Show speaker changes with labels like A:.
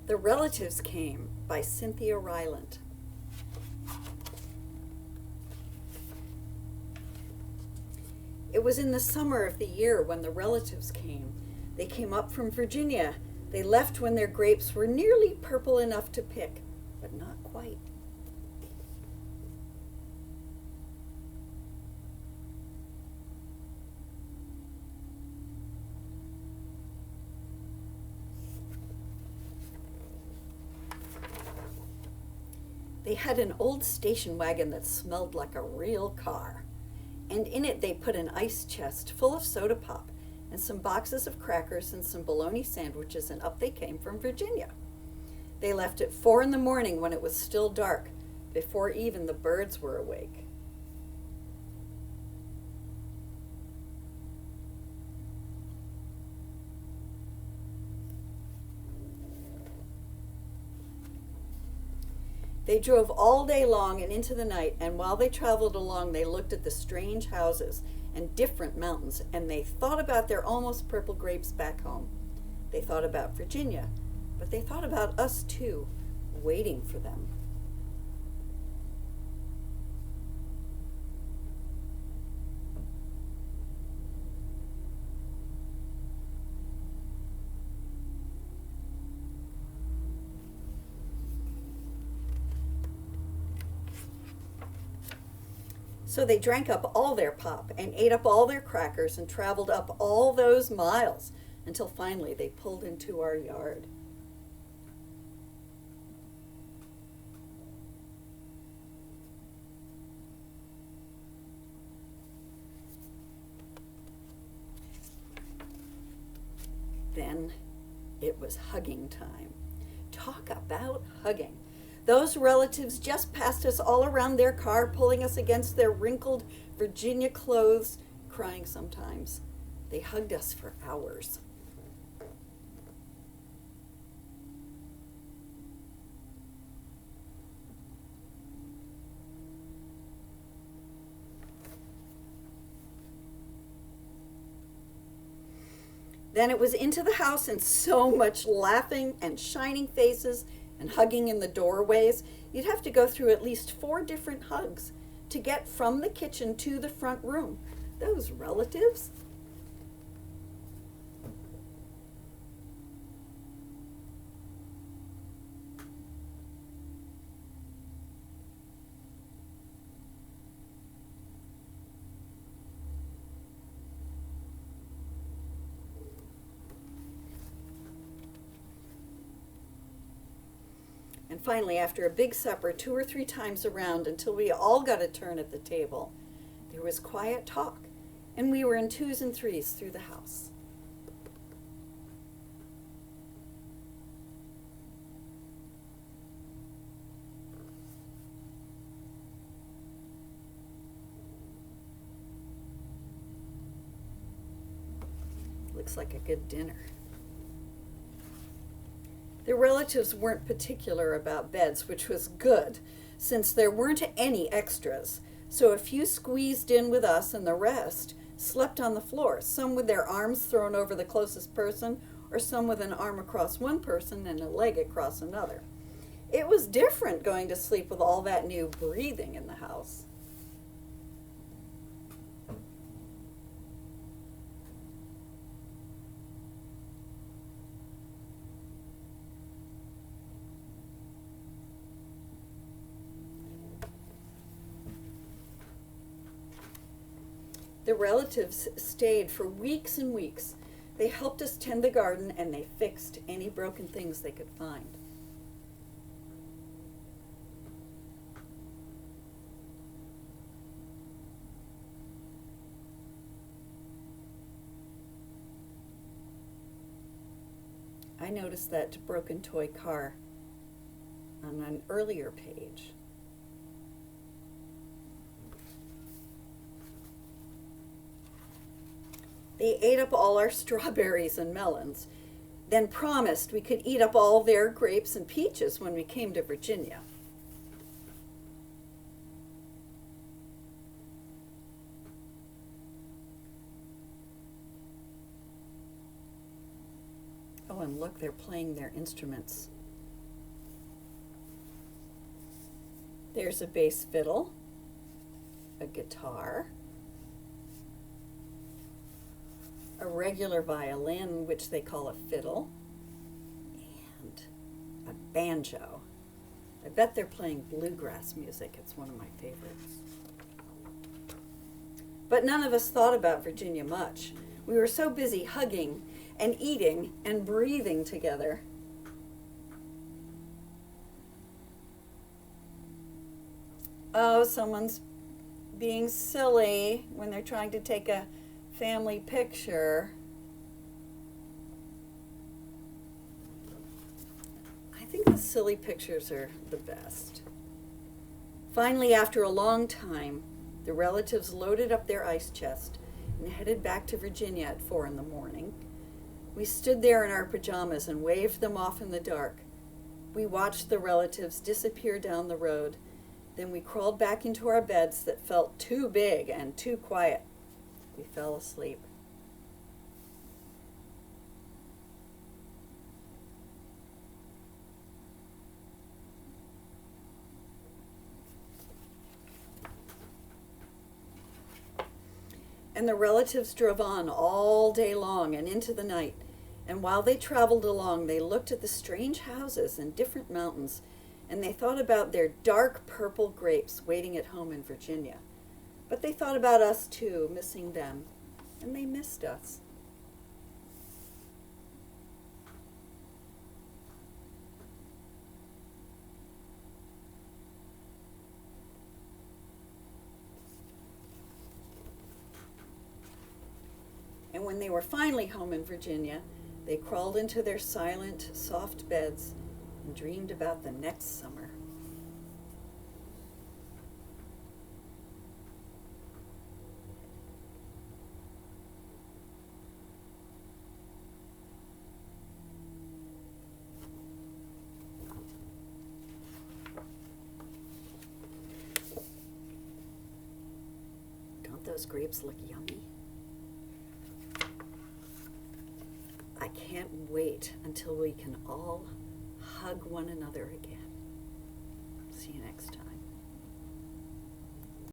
A: The Relatives Came by Cynthia Rylant. It was in the summer of the year when the relatives came. They came up from Virginia. They left when their grapes were nearly purple enough to pick, but not quite. They had an old station wagon that smelled like a real car, and in it they put an ice chest full of soda pop and some boxes of crackers and some bologna sandwiches, and up they came from Virginia. They left at 4 in the morning when it was still dark, before even the birds were awake. They drove all day long and into the night, and while they traveled along, they looked at the strange houses and different mountains, and they thought about their almost purple grapes back home. They thought about Virginia, but they thought about us too, waiting for them. So they drank up all their pop and ate up all their crackers and traveled up all those miles until finally they pulled into our yard. Then it was hugging time. Talk about hugging. Those relatives just passed us all around their car, pulling us against their wrinkled Virginia clothes, crying sometimes. They hugged us for hours. Then it was into the house and so much laughing and shining faces and hugging in the doorways. You'd have to go through at least 4 different hugs to get from the kitchen to the front room. Those relatives. And finally, after a big supper, 2 or 3 times around until we all got a turn at the table, there was quiet talk, and we were in 2s and 3s through the house. Looks like a good dinner. The relatives weren't particular about beds, which was good, since there weren't any extras. So a few squeezed in with us, and the rest slept on the floor, some with their arms thrown over the closest person, or some with an arm across one person and a leg across another. It was different going to sleep with all that new breathing in the house. The relatives stayed for weeks and weeks. They helped us tend the garden, and they fixed any broken things they could find. I noticed that broken toy car on an earlier page. They ate up all our strawberries and melons, then promised we could eat up all their grapes and peaches when we came to Virginia. Oh, and look, they're playing their instruments There's a bass fiddle, a guitar, a regular violin, which they call a fiddle, and a banjo. I bet they're playing bluegrass music. It's one of my favorites. But none of us thought about Virginia much. We were so busy hugging and eating and breathing together. Oh, someone's being silly when they're trying to take a family picture. I think the silly pictures are the best. Finally, after a long time, the relatives loaded up their ice chest and headed back to Virginia at 4 a.m. We stood there in our pajamas and waved them off in the dark. We watched the relatives disappear down the road. Then we crawled back into our beds that felt too big and too quiet. We fell asleep. And the relatives drove on all day long and into the night. And while they traveled along, they looked at the strange houses and different mountains, and they thought about their dark purple grapes waiting at home in Virginia. But they thought about us too, missing them, and they missed us. And when they were finally home in Virginia, they crawled into their silent, soft beds and dreamed about the next summer. Don't those grapes look yummy? I can't wait until we can all hug one another again. See you next time.